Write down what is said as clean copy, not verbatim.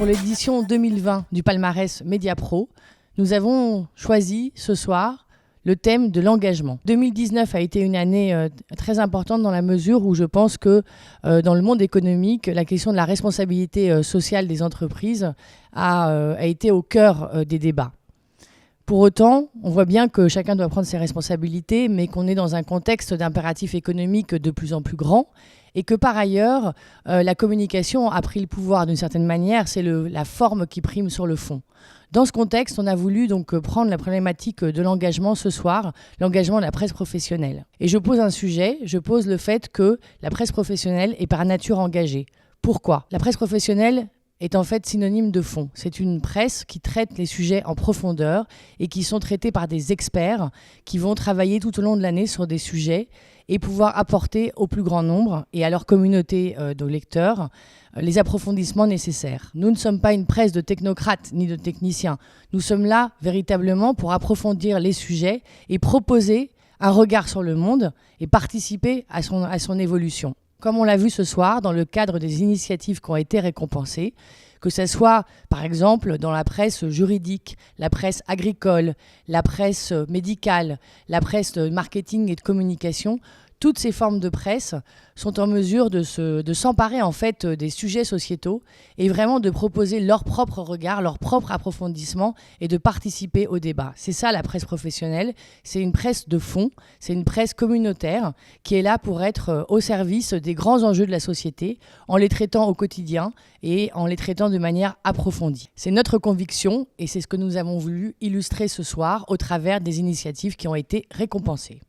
Pour l'édition 2020 du palmarès Mediapro, nous avons choisi ce soir le thème de l'engagement. 2019 a été une année très importante dans la mesure où je pense que dans le monde économique, la question de la responsabilité sociale des entreprises a été au cœur des débats. Pour autant, on voit bien que chacun doit prendre ses responsabilités, mais qu'on est dans un contexte d'impératif économique de plus en plus grand et que par ailleurs, la communication a pris le pouvoir d'une certaine manière, c'est la forme qui prime sur le fond. Dans ce contexte, on a voulu donc prendre la problématique de l'engagement ce soir, l'engagement de la presse professionnelle. Et je pose un sujet, je pose le fait que la presse professionnelle est par nature engagée. Pourquoi ? La presse professionnelle est en fait synonyme de fond. C'est une presse qui traite les sujets en profondeur et qui sont traités par des experts qui vont travailler tout au long de l'année sur des sujets et pouvoir apporter au plus grand nombre et à leur communauté de lecteurs les approfondissements nécessaires. Nous ne sommes pas une presse de technocrates ni de techniciens. Nous sommes là véritablement pour approfondir les sujets et proposer un regard sur le monde et participer à son évolution. Comme on l'a vu ce soir dans le cadre des initiatives qui ont été récompensées, que ce soit par exemple dans la presse juridique, la presse agricole, la presse médicale, la presse de marketing et de communication, toutes ces formes de presse sont en mesure de s'emparer en fait des sujets sociétaux et vraiment de proposer leur propre regard, leur propre approfondissement et de participer au débat. C'est ça la presse professionnelle, c'est une presse de fond, c'est une presse communautaire qui est là pour être au service des grands enjeux de la société en les traitant au quotidien et en les traitant de manière approfondie. C'est notre conviction et c'est ce que nous avons voulu illustrer ce soir au travers des initiatives qui ont été récompensées.